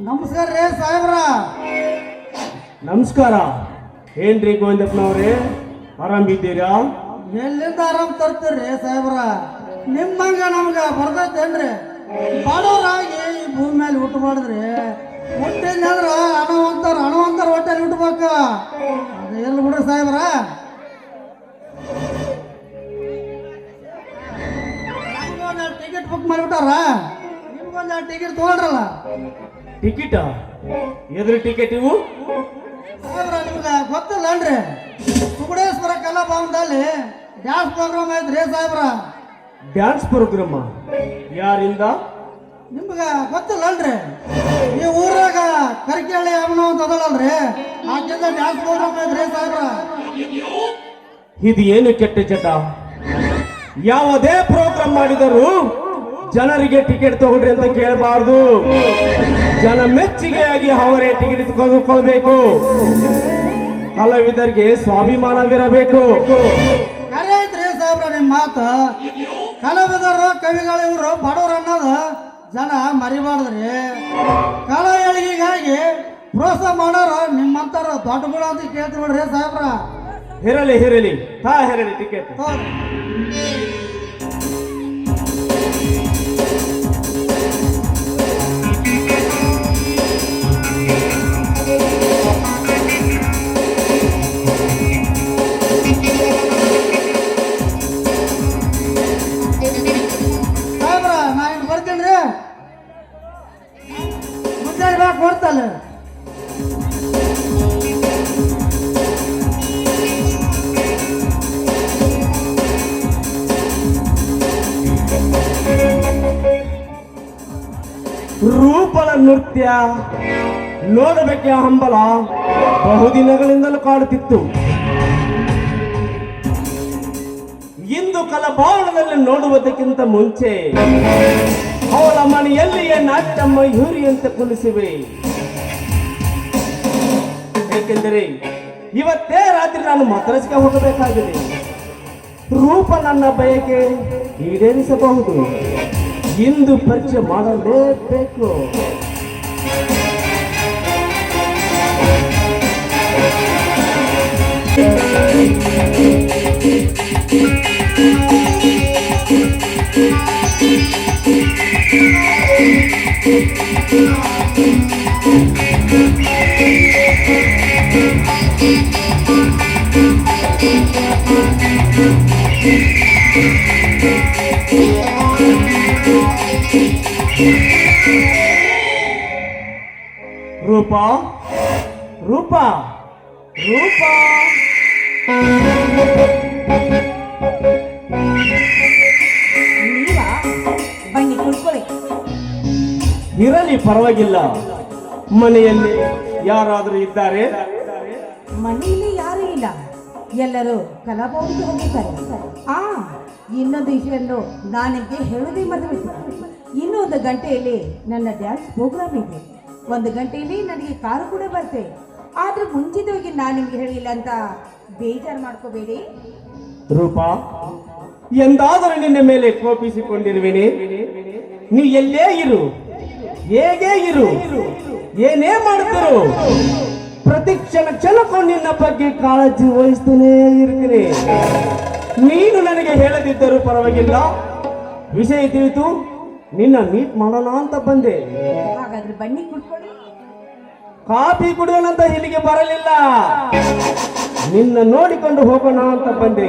ನಮಸ್ಕಾರ ರೀ ಸಾಹೇಬ್ರ. ನಮಸ್ಕಾರ. ಏನ್ರಿ ಗೋವಿಂದಪ್ಪನವ್ರೆ, ಆರಾಮಿದ್ದೀರಾ? ಎಲ್ಲಿಂದ ಆರಾಮ್ ತರ್ತೀರಿ ಸಾಹೇಬ್ರ? ನಿಮ್ಮಂಗ ನಮ್ಗ ಬರ್ತೈತೇನ್ರಿ? ಬಡವರಾಗಿ ಈ ಭೂಮಿ ಮೇಲೆ ಹುಟ್ಟು ಮಾಡಿದ್ರಿ. ಹುಟ್ಟಿಲ್ಲ ಅಂದ್ರ ಹಣವಂತರ ಹೊಟ್ಟೆ ಹುಟ್ಟಬೇಕ. ಅದು ಎಲ್ಲಿ ಬಿಡ್ರಿ ಸಾಹೇಬ್ರ? ನಮ್ಗೊಂದು ಟಿಕೆಟ್ ಬುಕ್ ಮಾಡಿಬಿಟ್ಟಾರ, ನಿಮ್ಗೊಂದು ಟಿಕೆಟ್ ತಗೊಂಡ್ರಲ್ಲ. ಟಿಕೆಟ್? ಎದ್ರ ಟಿಕೆಟ್ ಇವು? ಸಾಹೇಬ್ರ ನಿಮ್ಗೆ ಗೊತ್ತಿಲ್ಲನ್ರಿ? ಸುಗುಡೇಶ್ವರ ಕಲಾಭವನದಲ್ಲಿ ಡ್ಯಾನ್ಸ್ ಪ್ರೋಗ್ರಾಮ್ ಐತ್ರಿ ಸಾಹೇಬ್ರ. ಡ್ಯಾನ್ಸ್ ಪ್ರೋಗ್ರಾಮ? ಯಾರಿಂದ? ನಿಮ್ಗೆ ಗೊತ್ತಿಲ್ಲನ್ರಿ? ಈ ಊರಾಗ ಕರಿಕೇಳಿ ಅಮ್ಮನ ಅಂತ ಅದಳಲ್ರಿ, ಆಕಿಂದ ಡ್ಯಾನ್ಸ್ ಪ್ರೋಗ್ರಾಮ್ ಐತ್ರಿ ಸಾಹೇಬ್ರ. ಇದು ಏನು ಕೆಟ್ಟ ಚಟ? ಯಾವುದೇ ಪ್ರೋಗ್ರಾಮ್ ಮಾಡಿದರೂ ಜನರಿಗೆ ಟಿಕೆಟ್ ತಗೊಳ್ರಿ ಅಂತ ಕೇಳಬಾರ್ದು. ಜನ ಮೆಚ್ಚುಗೆಯಾಗಿ ಅವರೇ ಟಿಕೆಟ್ ತೆಗೆದುಕೊಳ್ಬೇಕು. ಕಲಾವಿದರಿಗೆ ಸ್ವಾಭಿಮಾನವಿರಬೇಕು. ಕರೆ ಐತ್ರಿ ಸಾಹೇಬ್ರ ನಿಮ್ಮ ಮಾತು. ಕಲಾವಿದರು ಕವಿಗಳು ಇವರು ಬಡವರು ಅನ್ನೋದು ಜನ ಮರಿಬಾರ್ದ್ರಿ. ಕಲಾ ಏಳಿಗೆಗಾಗಿ ಪ್ರೋತ್ಸಾಹ ಮಾಡೋರು ನಿಮ್ಮಂತಾರ ದೊಡ್ಡಗಳು ಅಂತ ಕೇಳ್ತೀವಿ ನೋಡ್ರಿ ಸಾಹೇಬ್ರ. ಇರಲಿ ತಾ ಹೆರಲಿ ಟಿಕೆಟ್. ಸಾಹೇಬ್ರ ನಾ ಇನ್ನು ಬರ್ತೀನಿ. ಮುಂಜಾನೆ ಬಾ ಕೊಡ್ತಲ್ಲ. ರೂಪದ ನೃತ್ಯ ನೋಡಬೇಕೆ ಹಂಬಲ ಬಹುದಿನಗಳಿಂದಲೂ ಕಾಡುತ್ತಿತ್ತು. ಇಂದು ಕಲಾಭವನದಲ್ಲಿ ನೋಡುವುದಕ್ಕಿಂತ ಮುಂಚೆ ಅವಳ ಮನೆಯಲ್ಲಿಯೇ ನಾಟ್ಯಮ್ಮ ಯೂರಿಯಂತೆ ಕುಣಿಸಿವೆ. ಏಕೆಂದರೆ ಇವತ್ತೇ ರಾತ್ರಿ ನಾನು ಮದ್ರಾಸ್ಗೆ ಹೋಗಬೇಕಾಗಿದೆ. ರೂಪ ನನ್ನ ಬಯಕೆ ಈಡೇರಿಸಬಹುದು. ಇಂದು ಪರಿಚಯ ಮಾಡಲೇಬೇಕು. ರೂಪಾ ರೂಪಾ ರೂಪಾ ನೀವಾ ಬನ್ನಿ ಕುಡ್ಕೊಳ್ಳಿ. ಇರಲಿ, ಪರವಾಗಿಲ್ಲ. ಮನೆಯಲ್ಲಿ ಯಾರಾದರೂ ಇದ್ದಾರೆ? ಮನೆಯಲ್ಲಿ ಯಾರೂ ಇಲ್ಲ, ಎಲ್ಲರೂ ಕಲಾಭವನಿಗೆ ಹೋಗಿದ್ದಾರೆ. ಇನ್ನೊಂದು ವಿಷಯನ್ನು ನಾನು ನಿಮಗೆ ಹೇಳೋದೇ ಮರೆತು, ಇನ್ನೊಂದು ಗಂಟೆಯಲ್ಲಿ ನನ್ನ ಡ್ಯಾನ್ಸ್ ಪ್ರೋಗ್ರಾಮ್ ಇದೆ. 1 ಗಂಟೆಯಲ್ಲಿ ನನಗೆ ಕಾರು ಕೂಡ ಬರುತ್ತೆ. ಆದ್ರೆ ಮುಂಚಿತವಾಗಿ ನಾನು ನಿಮ್ಗೆ ಹೇಳಿಲ್ಲ ಅಂತ ಬೇಜಾರು ಮಾಡ್ಕೋಬೇಡಿ. ರೂಪಾ, ಎಂದಾದರೂ ನಿನ್ನ ಮೇಲೆ ಕೋಪಿಸಿಕೊಂಡಿರುವೆನೆ? ನೀ ಎಲ್ಲೇ ಇರು, ಹೇಗೆ ಇರು, ಏನೇ ಮಾಡುತ್ತಿರು, ಪ್ರತಿ ಕ್ಷಣಕ್ಕೂ ನಿನ್ನ ಬಗ್ಗೆ ಕಾಳಜಿ ವಹಿಸ್ತೇನೆ ಇರ್ತೀನಿ. ನೀನು ನನಗೆ ಹೇಳದಿದ್ದರೂ ಪರವಾಗಿಲ್ಲ, ವಿಷಯ ತಿಳಿತು ನಿನ್ನ ಮೀಟ್ ಮಾಡೋಣ ಅಂತ ಬಂದೆ. ಹಾಗಾದ್ರೆ ಬನ್ನಿ ಕುಡ್ಕೊಳ್ಳಿ. ಕಾಫಿ ಕುಡಿಯೋಣಂತ ಇಲ್ಲಿಗೆ ಬರಲಿಲ್ಲ, ನಿನ್ನ ನೋಡಿಕೊಂಡು ಹೋಗೋಣ ಅಂತ ಬಂದೆ.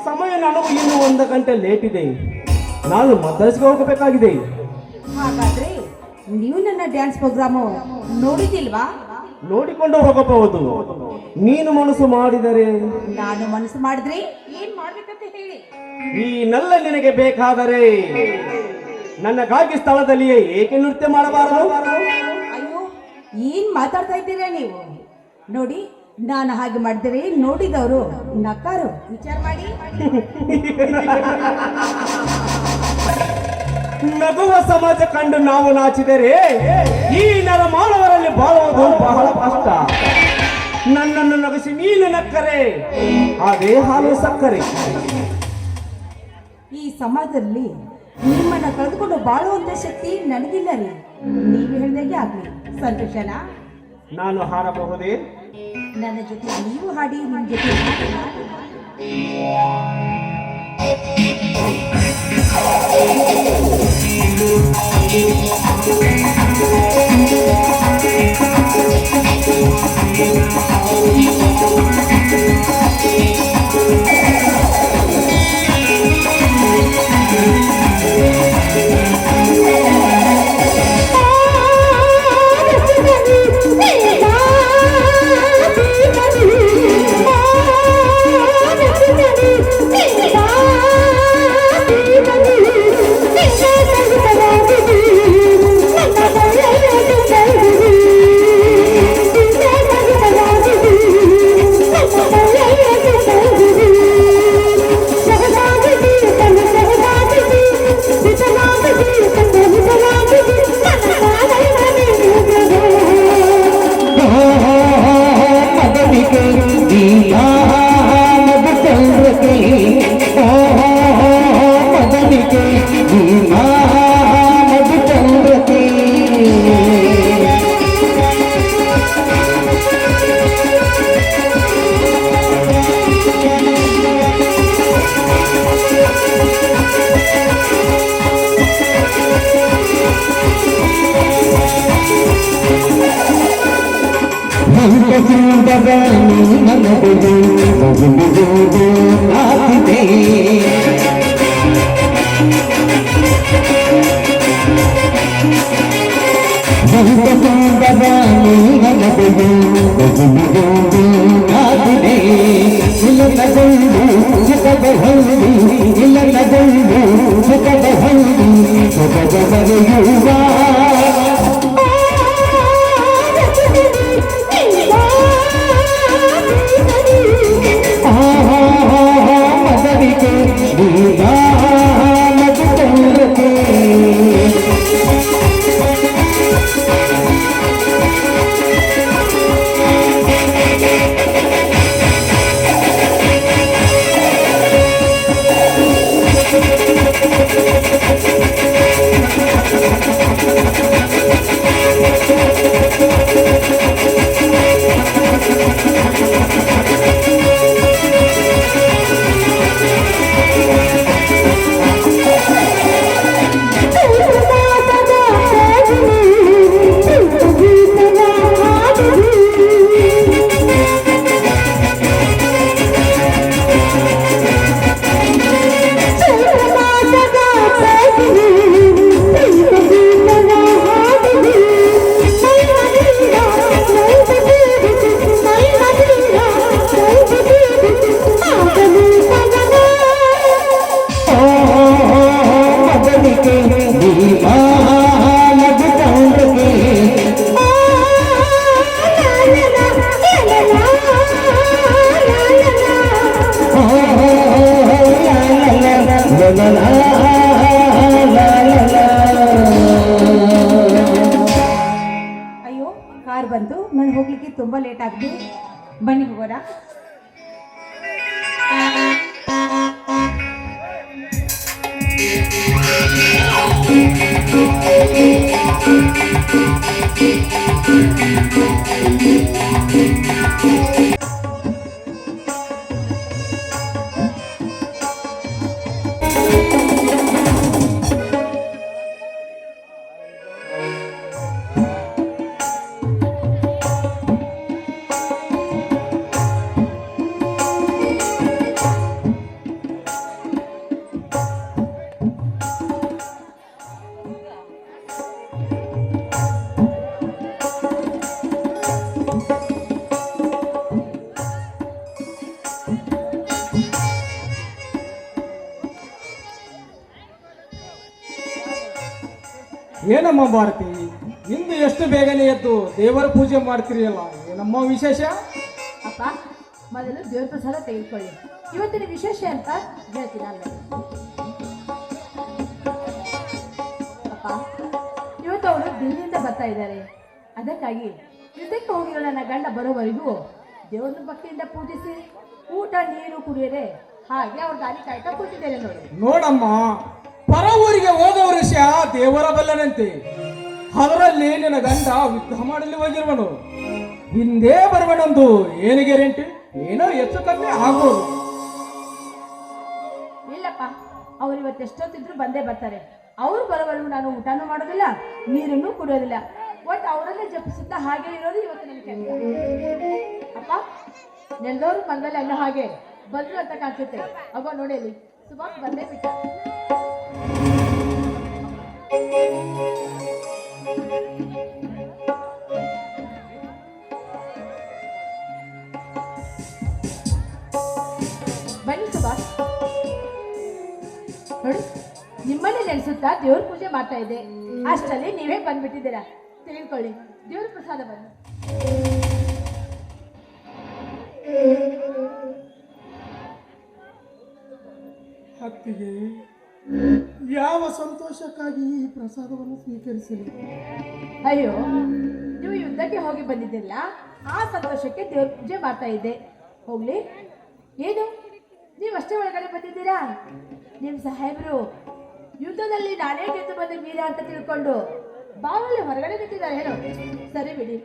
ಸಮಯ ನನಗೂ ಇನ್ನು 1 ಗಂಟೆ ಲೇಟ್ ಇದೆ. ನಾನು ಮದ್ರಾಸ್ಗೆ ಹೋಗಬೇಕಾಗಿದೆ. ಹಾಗಾದ್ರೆ ನೀವು ನನ್ನ ಡ್ಯಾನ್ಸ್ ಪ್ರೋಗ್ರಾಮು ನೋಡಿದಿಲ್ವಾ? ನೋಡಿಕೊಂಡು ಹೋಗಬಹುದು, ನೀನು ಮನಸ್ಸು ಮಾಡಿದರೆ. ನಾನು ಮನಸ್ಸು ಮಾಡಿದ್ರೆ ಏನ್ ಮಾಡ್ಬೇಕಂತ ಹೇಳಿ. ಈ ನಲ್ಲ ನಿನಗೆ ಬೇಕಾದರೆ ನನ್ನಗಾಗಿ ಸ್ಥಳದಲ್ಲಿಯೇ ಏಕೆ ನೃತ್ಯ ಮಾಡಬಾರದು? ಅಯ್ಯೋ, ಏನ್ ಮಾತಾಡ್ತಾ ಇದ್ದೀರಾ ನೀವು? ನೋಡಿ, ನಾನು ಹಾಗೆ ಮಾಡಿದರೆ ನೋಡಿದವರು ನಕ್ಕಾರು. ವಿಚಾರ ಮಾಡಿ. ನಗುವ ಸಮಾಜ ಕಂಡು ನಾವು ನಾಚಿದರೆ ಈ ನರ ಮಾನವರಲ್ಲಿ ಬಾಳುವುದು ಬಹಳ ಕಷ್ಟ. ನನ್ನನ್ನು ನಗಿಸಿ ನೀನು ನಕ್ಕರೆ ಅದೇ ಹಾಲು ಸಕ್ಕರೆ. ಈ ಸಮಾಜದಲ್ಲಿ ನಿಮ್ಮನ್ನ ಕಳೆದುಕೊಂಡು ಬಾಳುವಂತ ಶಕ್ತಿ ನನಗಿಲ್ಲ ರೀ. ನೀವು ಹೇಳಿದಾಗೆ ಆಗ್ಲಿ. ಸಂತೋಷನಾ? ನಾನು ಹಾಡಬಹುದೇ? ನನ್ನ ಜೊತೆ ನೀವು ಹಾಡಿ, ನಿಮ್ಮ ಜೊತೆ ನಾನು ಹಾಡಿ. ಅಯ್ಯೋ, ಕಾರ್ ಬಂತು. ನಾನು ಹೋಗ್ಲಿಕ್ಕೆ ತುಂಬಾ ಲೇಟ್ ಆಗಿದೆ. ಬನ್ನಿ ಹೋಗೋಣ. ಏನಮ್ಮ ಭಾರತಿ, ಇಂದು ಎಷ್ಟು ಬೇಗನೆ ಎದ್ದು ದೇವರ ಪೂಜೆ ಮಾಡ್ತೀರಿಯಲ್ಲ, ಏನಮ್ಮ ವಿಶೇಷ? ಅಪ್ಪ, ಮೊದಲು ದೇವ್ರ ಪ್ರಸಾದ ತೆಗೆದುಕೊಳ್ಳಿ. ಇವತ್ತಿನ ವಿಶೇಷ ಅಂತ ಹೇಳ್ತೀನಿ ಅಲ್ಲ. ಅಪ್ಪ, ಇವತ್ತು ಅವರು ದಿಲ್ಲಿಯಿಂದ ಬರ್ತಾ ಇದ್ದಾರೆ. ಅದಕ್ಕಾಗಿ ಯುದ್ಧಕ್ಕೆ ಹೋಗಿರೋ ನನ್ನ ಗಂಡ ಬರೋವರೆಗೂ ದೇವ್ರನ್ನ ಭಕ್ತಿಯಿಂದ ಪೂಜಿಸಿ ಊಟ ನೀರು ಕುಡಿಯದೆ ಹಾಗೆ ಅವ್ರ ದಾರಿ ಕಾಯ್ತಾ ಕೂತಿದ್ದೇನೆ ನೋಡಿ. ನೋಡಮ್ಮ, ಪರ ಊರಿಗೆ ಹೋದ ವರ್ಷ ದೇವರ ಬಲ್ಲನಂತೆ. ಅದರಲ್ಲಿ ನಿನ್ನ ಗಂಡ ಯುದ್ಧ ಮಾಡಲಿ ಹೋಗಿರುವನು. ಹಿಂದೆ ಬರುವನೊಂದು ಏನು ಗ್ಯಾರಂಟಿ? ಏನೋ ಹೆಚ್ಚು ಕಮ್ಮಿ ಆಗ್ಬೋದು. ಇಲ್ಲಪ್ಪ, ಅವ್ರು ಇವತ್ತು ಎಷ್ಟೊತ್ತಿದ್ರು ಬಂದೇ ಬರ್ತಾರೆ. ಅವ್ರು ಬರೋವರೆಗೂ ನಾನು ಊಟನೂ ಮಾಡೋದಿಲ್ಲ, ನೀರನ್ನು ಕುಡಿಯೋದಿಲ್ಲ. ಒಟ್ಟು ಅವರನ್ನೇ ಜಪಿಸುತ್ತಾ ಹಾಗೆ ಇರೋದು ಇವತ್ತು ನನ್ನ ಕೆಲಸ. ಅಪ್ಪ, ನೆಲ್ಲೋರು ಮಂಗಲ ಅನ್ನೋ ಹಾಗೆ ಬಂದ್ರು ಅಂತ ಕಾಣಿಸುತ್ತೆ. ಅವ ನೋಡಲಿ, ಸುಭಾಷ್ ಬಂದೇ ಬಿಟ್ಟ. ಬನ್ನಿ ಸುಭಾಷ್. ನೋಡಿ, ನಿಮ್ಮನ್ನೇ ನೆನೆಸುತ್ತಾ ದೇವ್ರ ಪೂಜೆ ಮಾಡ್ತಾ ಇದ್ದೆ. ಅಷ್ಟರಲ್ಲಿ ನೀವೇ ಬಂದ್ಬಿಟ್ಟಿದ್ದೀರಾ. ತಿಳ್ಕೊಳ್ಳಿ, ದೇವ್ರ ಪ್ರಸಾದ ಬನ್ನಿ. ಅತ್ತಿಗೆ, ಯಾವ ಸಂತೋಷಕ್ಕಾಗಿ ಈ ಪ್ರಸಾದವನ್ನು ಸ್ವೀಕರಿಸಲಿ? ಅಯ್ಯೋ, ನೀವು ಯುದ್ಧಕ್ಕೆ ಹೋಗಿ ಬಂದಿದ್ದಿಲ್ಲ, ಆ ಸಂತೋಷಕ್ಕೆ ದೇವ್ರ ಪೂಜೆ ಮಾಡ್ತಾ ಇದ್ದೆ. ಹೋಗ್ಲಿ, ಏನು ನೀವಷ್ಟೇ ಒಳಗಡೆ ಬಂದಿದ್ದೀರಾ? ನಿಮ್ಮ ಸಾಹೇಬರು ಯುದ್ಧದಲ್ಲಿ ನಾನೇ ಗೆದ್ದು ಬಂದ ವೀರ ಅಂತ ತಿಳ್ಕೊಂಡು ಬಾವಲ್ಲಿ ಹೊರಗಡೆ ನಿಂತಿದ್ದಾರೆ. ಹೇಳೋ, ಸರಿ ಬಿಡಿ.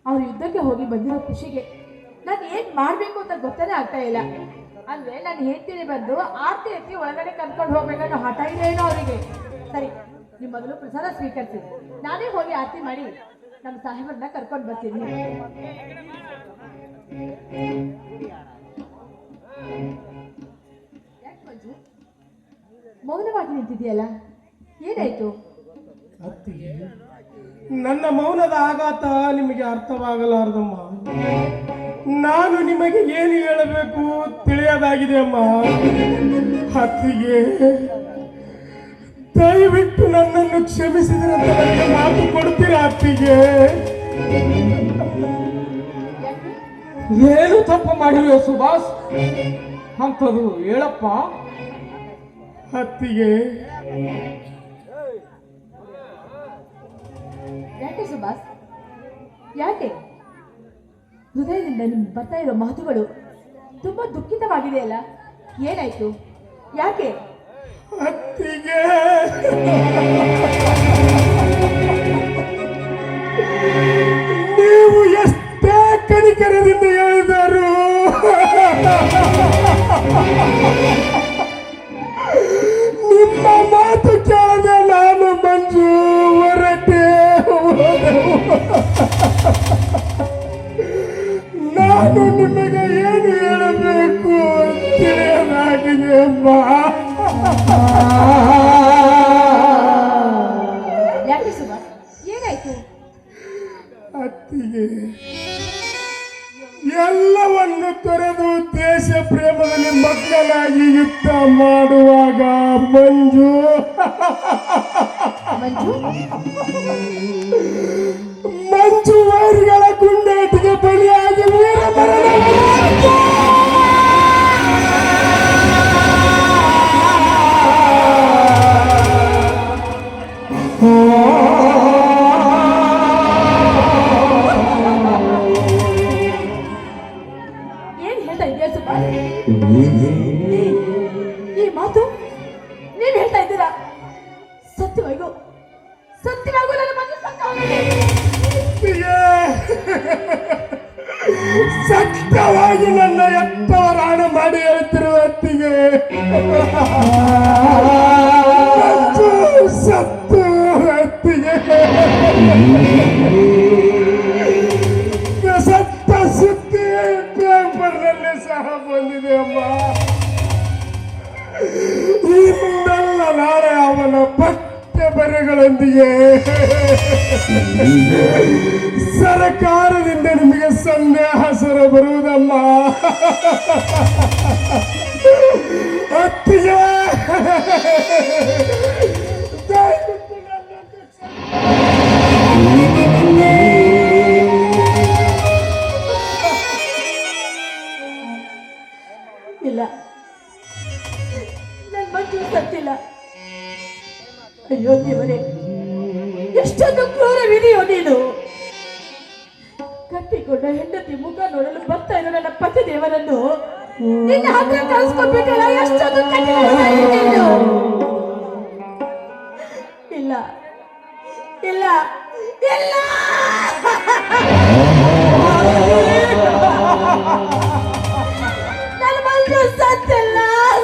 ಅವ್ರು ಯುದ್ಧಕ್ಕೆ ಹೋಗಿ ಬಂದಿರೋ ಖುಷಿಗೆ ನಾನು ಏನ್ ಮಾಡ್ಬೇಕು ಅಂತ ಗೊತ್ತಾನೆ ಆಗ್ತಾ ಇಲ್ಲ. ಅಂದ್ರೆ ನಾನು ಹೇಳ್ತೀನಿ ಬಂದು ಆರತಿ ಎತ್ತಿ ಒಳಗಡೆ ಕರ್ಕೊಂಡು ಹೋಗ್ಬೇಕನ್ನೋ ಹಠ ಇದೇನೋ ಅವರಿಗೆ. ಸರಿ, ನಿಮ್ಮ ಮೊದಲು ಪ್ರಸಾದ ಸ್ವೀಕರಿಸಿ, ನಾನೇ ಹೋಗಿ ಆರತಿ ಮಾಡಿ ನಮ್ಮ ಸಾಹೇಬರನ್ನ ಕರ್ಕೊಂಡು ಬರ್ತೀನಿ. ಯಾಕೆ ಮಂಜು ಮೌನವಾಗಿ ನಿಂತಿದೆಯಲ್ಲ, ಏನಾಯ್ತು? ಅತ್ತಿಗೆ, ನನ್ನ ಮೌನದ ಆಘಾತ ನಿಮಗೆ ಅರ್ಥವಾಗಲಾರದಮ್ಮ. ನಾನು ನಿಮಗೆ ಏನು ಹೇಳಬೇಕು ತಿಳಿಯದಾಗಿದೆ ಅಮ್ಮ. ಅತ್ತಿಗೆ, ದಯವಿಟ್ಟು ನನ್ನನ್ನು ಕ್ಷಮಿಸಿದ್ರೆ ನನಗೆ ಮಾತು ಕೊಡ್ತೀರಾ ಅತ್ತಿಗೆ? ಏನು ತಪ್ಪು ಮಾಡಿರುವೆ ಸುಭಾಷ್? ಅಂಥದ್ದು ಹೇಳಪ್ಪ. ಅತ್ತಿಗೆ, ಯಾಕೆ ಸುಭಾಷ್, ಯಾಕೆ ಹೃದಯದಿಂದ ನಿಮ್ಗೆ ಬರ್ತಾ ಇರೋ ಮಾತುಗಳು ತುಂಬಾ ದುಃಖಿತವಾಗಿದೆಯಲ್ಲ? ಏನಾಯ್ತು? ಯಾಕೆ? ಅತ್ತಿಗೆ, ನೀವು ಎಷ್ಟೇ ಕನಿಕರದಿಂದ ಹೇಳಿದರು ನಿಮ್ಮ ಮಾತು ಕೇಳದೆ ನಾನು ಮಂಜು ಹೊರಟೆ ನಾನು ನಿಮಗೆ ಏನು ಹೇಳಬೇಕು ತಿಳಿಯಲಾಗಿದೆ ಅಮ್ಮ. ಯಾಕೆ ಸುಭಾಷ್, ಏನಾಯ್ತು? ಅತ್ತಿಗೆ, ಎಲ್ಲವನ್ನು ತೊರೆದು ದೇಶ ಪ್ರೇಮದಲ್ಲಿ ಮಗ್ನನಾಗಿ ಯುದ್ಧ ಮಾಡುವಾಗ ಮಂಜು ಮಂಜು ಮಂಜು ವೈರಿಗಳ ಗುಂಡೇಟಿಗೆ ಬಲಿಯಾಗಿ ವೀರಮರಣ ಏನ್ ಹೇಳ್ತಾ ಇದೆಯಾ ಸುಭಾಷ್? ಈ ಮಾತು ನೀವ್ ಹೇಳ್ತಾ ಇದ್ದೀರಾ? ಸತ್ಯವಾಗೂ ಸತ್ಯವಾಗೂ ನನ್ನ ಮಗು ಸತ್ತವನಿಗೆ. ಸತ್ಯವಾಗಿ ನನ್ನ ಎತ್ತವರಾಣ ಮಾಡಿ ಹೇಳ್ತಿರುವ ಅತ್ತಿಗೆ, ಸತ್ತು ಅತ್ತಿಗೆ, ಸತ್ತ ಸುದ್ದಿ ಪೇಪರ್ನಲ್ಲಿ ಸಹ ಬಂದಿದೆ ಅಮ್ಮ. ಇಂದಲ್ಲ ನಾಳೆ ಅವನ ಪಠ್ಯ ಬರೆಗಳೊಂದಿಗೆ ಸರ್ಕಾರದಿಂದ ನಿಮಗೆ ಸಂದೇಹ ಸರ ಬರುವುದಮ್ಮ. ಅತ್ತಿಗೆ, ದಯವಿಟ್ಟು ನನ್ನನ್ನು ಇಲ್ಲ, ನನ್ನ ಮಂಜು ಸತ್ತಿಲ್ಲ. ಅಯ್ಯೋ ದೇವರೇ, ಎಷ್ಟೊಂದು ಕ್ರೂರವಿದೆಯೋ ನೀನು. ಕಟ್ಟಿಕೊಂಡ ಹೆಂಡತಿ ಮುಖ ನೋಡಲು ಬರ್ತಾ ಇರೋ ನನ್ನ ಪತಿ ದೇವರನ್ನು ನಿನ್ನ ಹತ್ರ ಕಳಿಸ್ಕೊಂಡ್ಬಿಟ್ಟಲ್ಲ. ಎಷ್ಟೊಂದು ಕಠಿಣವಾಗಿದೆಯೋ ನೀನು. ಇಲ್ಲ ಇಲ್ಲ ನನ್ನ ಮಗಳು ಸತ್ತಿಲ್ಲ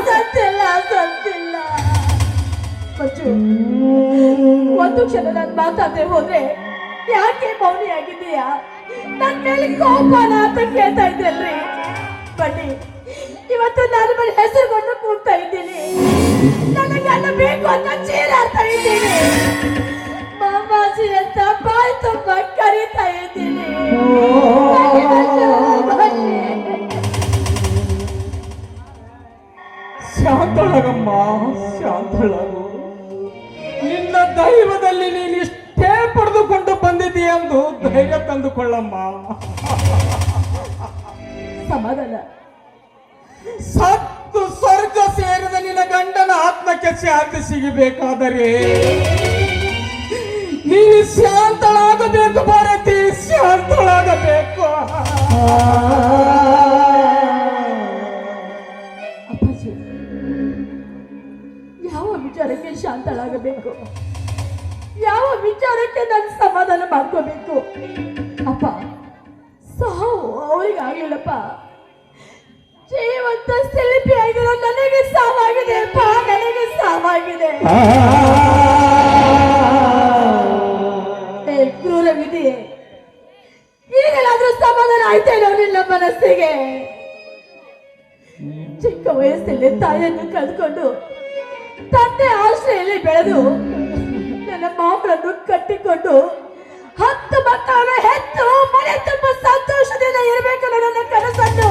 ಸತ್ತಿಲ್ಲ ಸತ್ತಿಲ್ಲ ಮಂಜು, ಒಂದು ಕ್ಷಣ ನಾನು ಮಾತಾಡದೆ ಹೋದ್ರೆ ಯಾಕೆ ಮೌನಿಯಾಗಿದ್ದೀಯಾ? ನನ್ನ ಮೇಲೆ ಕೋಪನ ಅಂತ ಕೇಳ್ತಾ ಇದ್ದಲ್ರಿ. ಬನ್ನಿ, ಇವತ್ತು ನಾನು ಬರೀ ಹೆಸರುಗೊಂಡು ಕೂಗ್ತಾ ಇದ್ದೀನಿ. ನನ್ನ ಗಂಡ ಬೇಕು ಅಂತ ಚೀರಾಡ್ತಾ ಇದ್ದೀನಿ. ಮಾಮಾಜಿ ಅಂತ ಬಾಯಿ ತುಂಬ ಕರೀತಾ ಇದ್ದೀನಿ. ಬನ್ನಿ ಮಂಜು, ಬನ್ನಿ. ಶಾಂತಳಾಗಮ್ಮ, ಶಾಂತಳಾಗು. ನಿನ್ನ ದೈವದಲ್ಲಿ ನೀನು ಇಷ್ಟೇ ಪಡೆದುಕೊಂಡು ಬಂದಿದ್ದೀಯ ಎಂದು ಧೈರ್ಯ ತಂದುಕೊಳ್ಳಮ್ಮ. ಸಮಾಧಾನ. ಸತ್ತು ಸ್ವರ್ಗ ಸೇರಿದ ನಿನ್ನ ಗಂಡನ ಆತ್ಮಕ್ಕೆ ಶಾಂತಿ ಸಿಗಬೇಕಾದರೆ ನೀನು ಶಾಂತಳಾಗಬೇಕು ಭಾರತಿ, ಶಾಂತಳಾಗಬೇಕು. ಅಪ್ಪಾಜಿ, ಯಾವ ವಿಚಾರಕ್ಕೆ ಶಾಂತಳಾಗಬೇಕು? ಯಾವ ವಿಚಾರಕ್ಕೆ ನಾನು ಸಮಾಧಾನ ಮಾಡ್ಕೋಬೇಕು? ಅಪ್ಪ, ಸಾವು ಅವರಿಗಾಗಲಿಲ್ಲಪ್ಪ. ಜೀವಂತ ಶಿಲ್ಪಿ ಆಗಿರೋ ನನಗೆ ಸಾವಾಗಿದೆ ಅಪ್ಪ, ನನಗೆ ಸಾವಾಗಿದೆ. ಕ್ರೂರ ವಿಧಿ, ಈಗಲಾದ್ರೂ ಸಮಾಧಾನ ಆಯ್ತೇನೋ ನಿನ್ನ ಮನಸ್ಸಿಗೆ? ಚಿಕ್ಕ ವಯಸ್ಸಲ್ಲಿ ತಾಯಿಯನ್ನು ಕಳೆದುಕೊಂಡು ತಂದೆ ಆಶ್ರಯಲ್ಲಿ ಬೆಳೆದು ನನ್ನ ಮಾಮರನ್ನು ಕಟ್ಟಿಕೊಂಡು 10 ಮಕ್ಕಳನ್ನು ಹೆತ್ತು ಮನೆ ತುಂಬ ಸಂತೋಷದಿಂದ ಇರಬೇಕು ನನ್ನ ಕನಸನ್ನು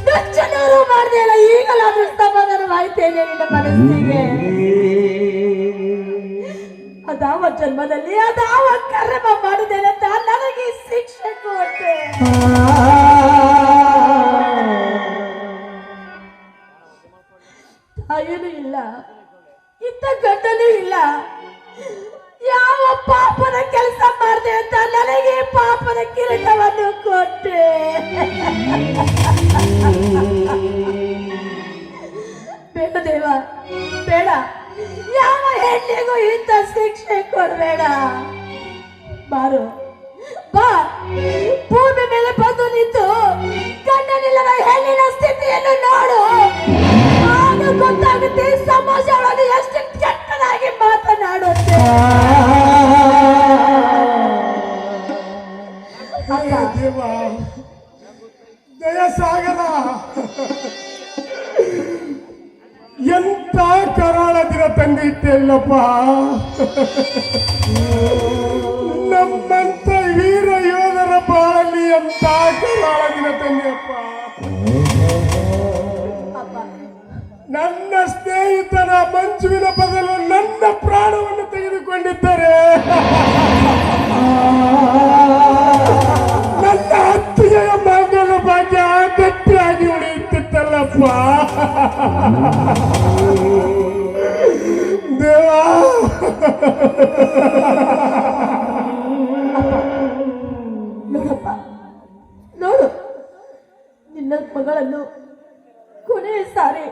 ನುಚ್ಚನೂರು ಮಾಡಿದೆ ಅಲ್ಲ. ಈಗಲಾದ್ರೂ ಸಮಾಧಾನವಾಯ್ತೇನೆ ನಿನ್ನ ಮನಸ್ಸಿಗೆ? ಅದಾವ ಜನ್ಮದಲ್ಲಿ ಅದಾವ ಕರ್ಮ ಮಾಡಿದ್ದೇನೆ ಅಂತ ನನಗೆ ಶಿಕ್ಷೆ ಕೊಟ್ಟೆ. ತಾಯಿನೂ ಇಲ್ಲ, ಇತ್ತ ಗಂಡನೂ ಇಲ್ಲ. ಯಾವ ಪಾಪದ ಕೆಲಸ ಮಾಡಿದೆ ಅಂತ ನನಗೆ ಪಾಪದ ಕಿರೀಟವನ್ನು ಕೊಟ್ಟೆ. ಬೇಡ ದೇವ, ಬೇಡ. ಯಾವ ಹೆಣ್ಣಿಗೂ ಇಂಥ ಶಿಕ್ಷೆ ಕೊಡಬೇಡ. ಬಾರು ಬಾ, ಭೂಮಿ ಮೇಲೆ ಬಂದು ನಿಂತು ಗಂಡನಿಲ್ಲದ ಹೆಣ್ಣಿನ ಸ್ಥಿತಿಯನ್ನು ನೋಡು. ಆಗ ಗೊತ್ತಾಗುತ್ತೆ ಸಮಾಜ ಒಳಗೆ ಎಷ್ಟು ಕೆಟ್ಟದಾಗಿ ಮಾತನಾಡುತ್ತೆ. ಜಯಸಾಗರ, ಎಂತ ಕರಾಳ ದಿನ ತಂದಿಟ್ಟೆಲ್ಲಪ್ಪ. ನಮ್ಮಂತ ವೀರ ಯೋಧರ ಬಾಳಲ್ಲಿ ಎಂತ ಕರಾಳ ದಿನ ತಂದೆಯಪ್ಪ. ನನ್ನ ಸ್ನೇಹಿತನ ಮಂಜುವಿನ ಬದಲು ನನ್ನ ಪ್ರಾಣವನ್ನು ತೆಗೆದುಕೊಂಡಿದ್ದರೆ ನನ್ನ ಅತ್ತಿಗೆಯ ಮಗನ ಭಾಗ್ಯ ಗಟ್ಟಿಯಾಗಿ ಉಳಿಯುತ್ತಿತ್ತಲ್ಲಪ್ಪ. ದೇವಾ, ನೋಡಪ್ಪ, ನೋಡು ನಿನ್ನ ಮಗಳನ್ನು ಕೊನೆಯ ಸಾರಿ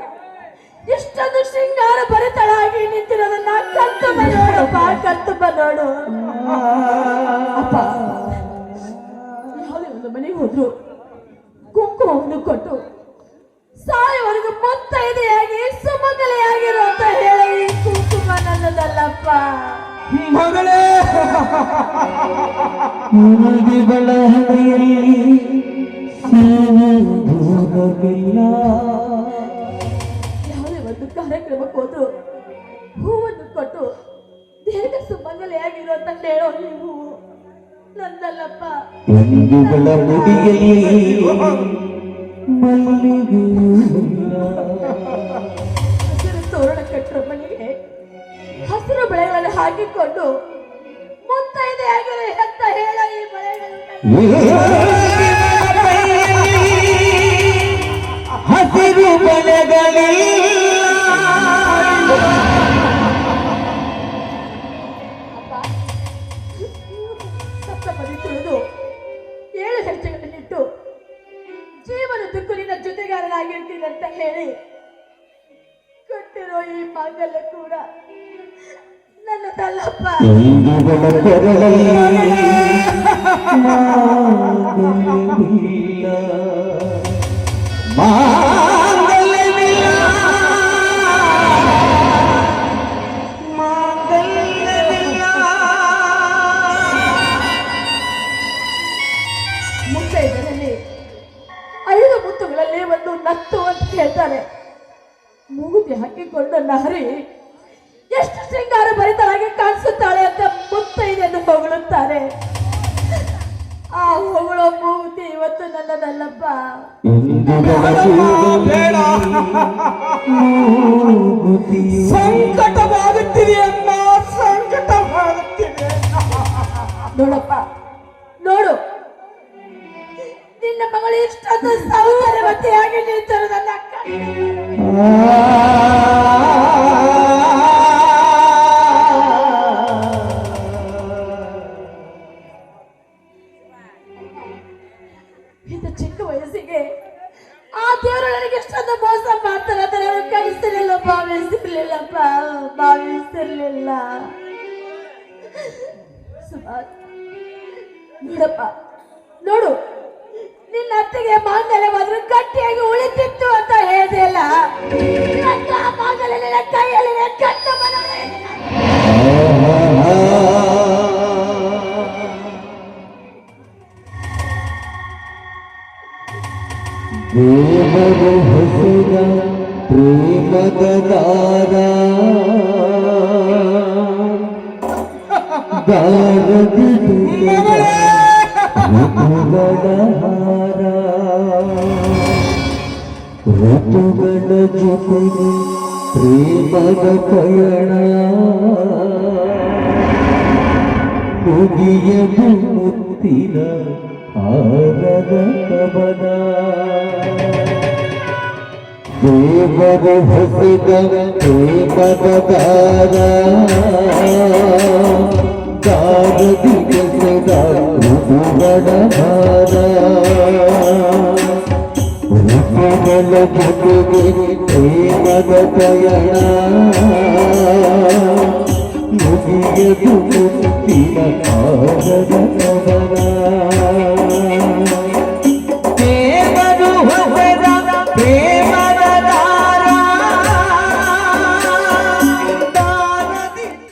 ಇಷ್ಟೊಂದು ಶೃಂಗಾರ ಭರಿತಳಾಗಿ ನಿಂತಿರೋದನ್ನ ಕರ್ತುಂಬ ನೋಡಪ್ಪ, ಕರ್ತುಂಬ ನೋಡು. ಅಪ್ಪ, ಯಾವುದೇ ಒಂದು ಮನೆಗೆ ಹೋದ್ರು ಕುಂಕುಮವನ್ನು ಕೊಟ್ಟು ಸಾಯವರೆಗೂ ಮುತ್ತೈದೆಯಾಗಿ ಸುಮಂಗಲೆಯಾಗಿರು ಅಂತ ಹೇಳಿ ಈ ಕುಂಕುಮ ನನ್ನದಲ್ಲಪ್ಪ. ಮಗಳೇ, ಯಾವುದೇ ಒಂದು ಕಾರ್ಯಕ್ರಮಕ್ಕೆ ಹೋದ್ರು ಹೂವನ್ನು ಕೊಟ್ಟು ದೀರ್ಘ ಸುಮಂಗಲೆಯಾಗಿರು ಅಂತ ಹೇಳೋ ಈ ಹೂವು ನಂದಲ್ಲಪ್ಪ. ಹಸಿರು ತೋರಣ ಕಟ್ಟರ ಮನೆಗೆ ಹಸಿರು ಬೆಳೆಗಳನ್ನು ಹಾಕಿಕೊಂಡು ಮುತ್ತೈದೆಯಾಗಿರೋ ಅಂತ ಹೇಳೋ ಈ ಹಸಿರು ಸಪ್ತಪದಿ ತುಳಿದು 7 ಹೆಜ್ಜೆಗಳನ್ನಿಟ್ಟು ಜೀವನ ದುಃಖಲಿನ ಜೊತೆಗಾರನಾಗಿರ್ತೀನಿ ಅಂತ ಹೇಳಿ ಕೊಟ್ಟಿರೋ ಈ ಮಾಂಗಲ್ಯ ಕೂಡ ನನ್ನದಲ್ಲಪ್ಪ. ಮುತ್ತೈದರಲ್ಲಿ 5 ಮುತ್ತುಗಳಲ್ಲಿ ಒಂದು ನತ್ತು ಅಂತ ಹೇಳ್ತಾರೆ. ಮೂಗುತಿ ಹಾಕಿಕೊಂಡ ನಹರಿ ಎಷ್ಟು ಶೃಂಗಾರ ಭರಿತರಾಗಿ ಕಾಣಿಸುತ್ತಾಳೆ ಅಂತ ಮುತ್ತೈದೆಯನ್ನು ಹೊಗಳುತ್ತಾರೆ. ಆ ಹೊಗಳೋ ಮೂಗುತಿ ಇವತ್ತು ನನ್ನದಲ್ಲಪ್ಪ. ಬೇಡ, ಸಂಕಟವಾಗುತ್ತಿದೆ ಅಮ್ಮ, ಸಂಕಟವಾಗುತ್ತಿದೆ. ನೋಡಪ್ಪ, ನೋಡು, ನಿನ್ನ ಮಗಳು ಇಷ್ಟೊಂದು ಸೌಂದರ್ಯವತಿಯಾಗಿ ನಿಂತರು ನನ್ನ ಅಕ್ಕ. ಇದು ಚಿಕ್ಕ ವಯಸ್ಸಿಗೆ ಆ ದೇವರು ನನಗೆ ಇಷ್ಟೊಂದು ಮೋಸ ಮಾಡ್ತಾರೆ ಅಂತ ನಾನು ಕಲಿಸಿರ್ಲಿಲ್ಲ, ಭಾವಿಸಿರ್ಲಿಲ್ಲ. ಸುಮಾರು ನೋಡಪ್ಪ, ನೋಡು, ನಿನ್ನ ಅತ್ತಿಗೆ ಮಾಂಗಲ್ಯವಾದ್ರೂ ಗಟ್ಟಿಯಾಗಿ ಉಳಿತಿತ್ತು ಅಂತ ಹೇಳಿದೆಯಲ್ಲ. ಮಾಂಗಲ್ಯ ನಿನ್ನ ಕೈಯಲ್ಲಿ ಗಟ್ಟ ದೇವರು ಹೊಸದ ಪ್ರೇಮದ ದಾರ ದಾರದಿ ಋತುಗಳ ಋತುಗಳ ಜೊತೆಗೆ ಪ್ರೇಮದ ಪಯಣ ಮುಗಿಯದು ಮುತ್ತಿನ ಹಾರದ ಕವನ. ದೇವರು ಹೊಸದ ಪ್ರೇಮದ ದಾರ ದಾರದಿ ಬೆಸೆದ ಋತುಗಳ ಭಾರ ಋತುಗಳ ಜೊತೆಗೆ ಪ್ರೇಮದ ಪಯಣ ಮುಗಿಯದು ಮುತ್ತಿನ ಹಾರದ ಕವನ.